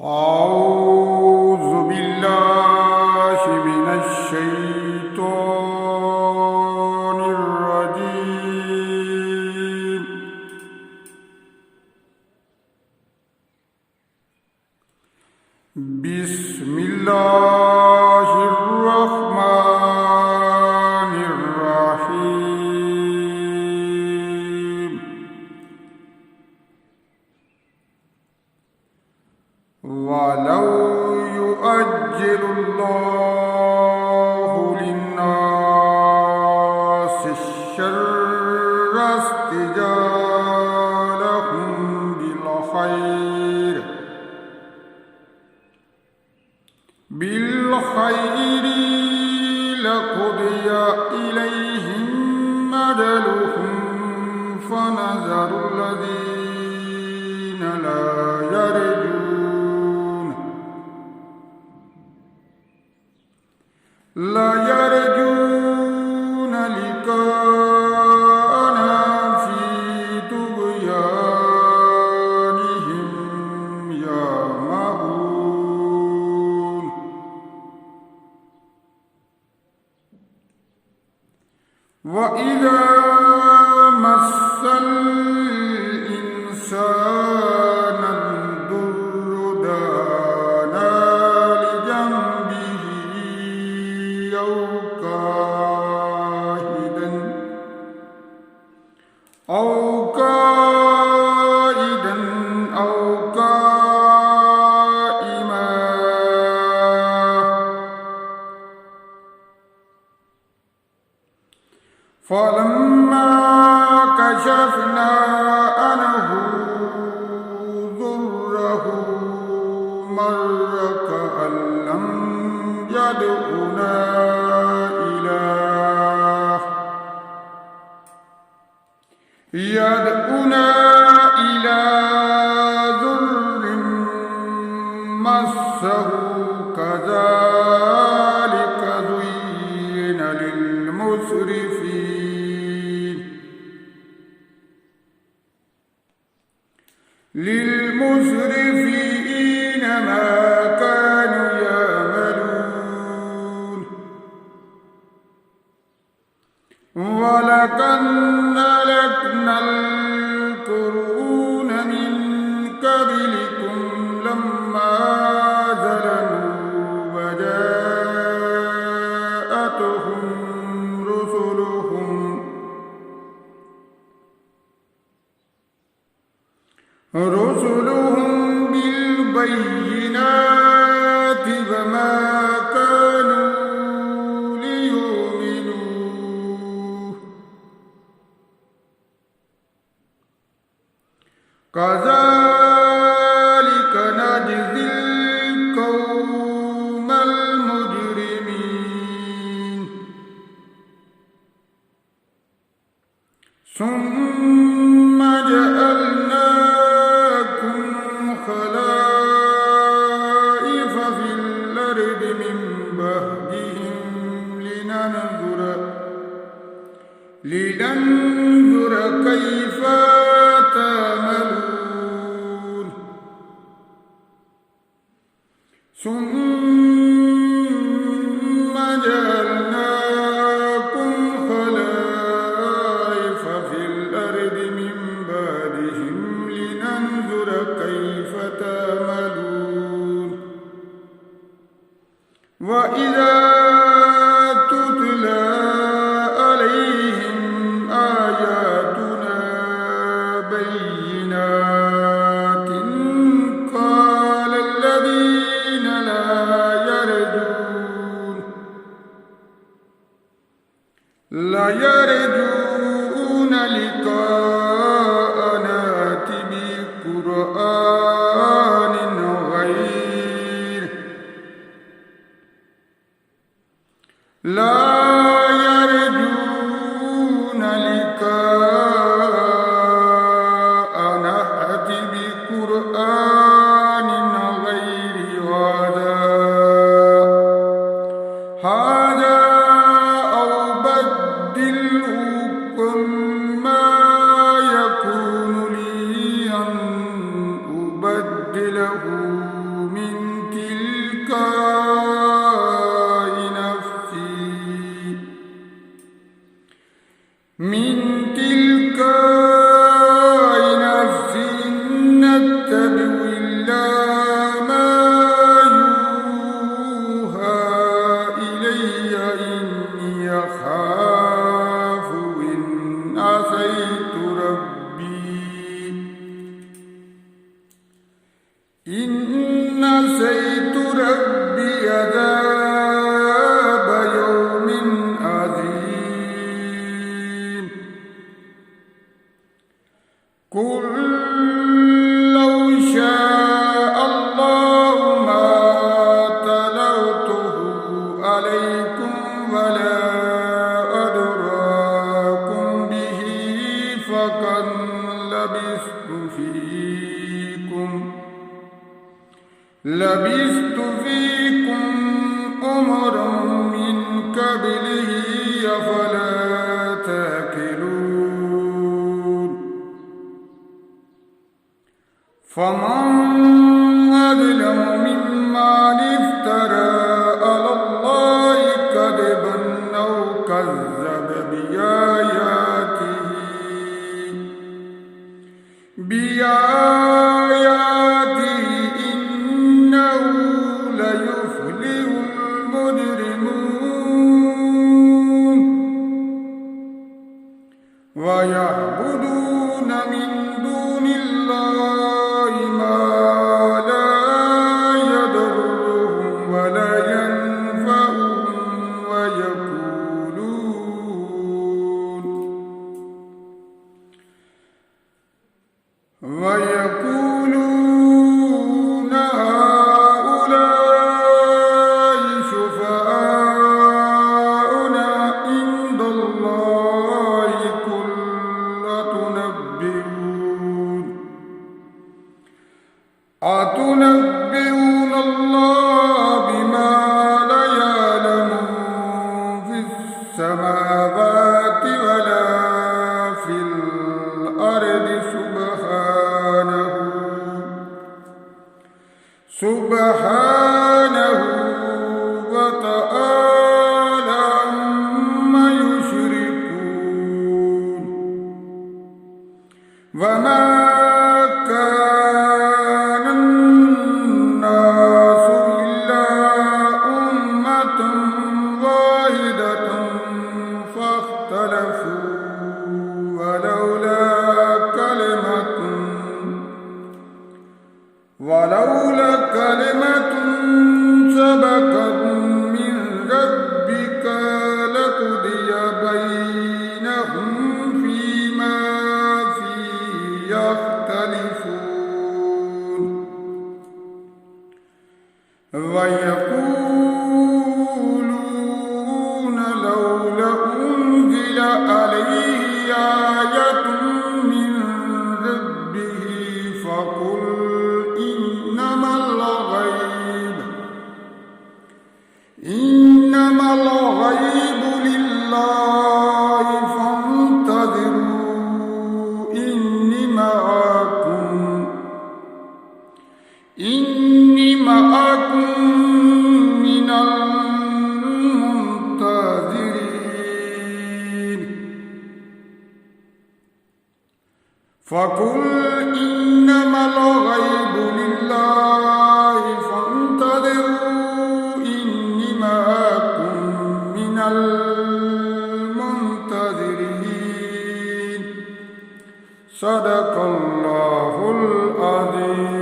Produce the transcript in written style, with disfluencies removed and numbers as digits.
أعوذ بالله من الشيطان الرجيم. بسم الله الرحمن الرحيم. ولو يؤجل الله للناس الشر استعجالهم بالخير لقضي إليهم أجلهم فنذر الذين لا يرجون لقاءنا في طغيانهم يعمهون. وإذا مس الإنسان الضر دعانا لجنبه أو قائدا أو قائما فلما كشفنا عنه ضره مر كأن لم يدعنا إلى ضر مسه كذلك زين للمسرفين ما كانوا يعملون. ولقد أهلكنا القرون من قبلكم لما ظلموا وجاءتهم رسلهم بالبينات فما كانوا ليؤمنوا كذلك نجزي القوم المجرمين. ثم جعلناكم خلائف في الأرض من بعدهم لننظر كيف تعملون. ثم جعلناكم خلائف في الأرض من بعدهم لننظر كيف تعملون. وإذا تتلى عليهم آياتنا بينات قال الذين لا يرجون لقاءنا ائت بقرآن غير لا يرجون لقاءنا ائت بقرآن غير هذا أو بدله قل ما يكون لي أن أبدله إن نسيت ربي عذاب يوم عظيم قل لو شاء الله ما تلوته عليكم ولا أدراكم به فقد لبثت فيكم أمرا من قبله أفلا تأكلون فمن أظلم ممن افترى على الله كذبا أو كذب بآياته إنه ليفلح المجرمون ويعبدون من دون الله ما لا يضرهم ولا ينفعهم ويقولون هؤلاء شفعاؤنا عند الله قل أتنبئون الله بما لا يعلم في السماوات ولا في الأرض سبحانه وتعالى عما يشركون وما كان الناس إلا أمة واحدة فاختلفوا ولولا كلمة سبقت من ربك لقضي بينهم فيما فيه يختلفون ويقولون لولا أنزل عليه آية من ربه فقل إنما الغيب لله فانتظروا إني معكم من المنتظرين فقل إنما الغيب لله فانتظروا إني معكم من المنتظرين صدق الله العظيم.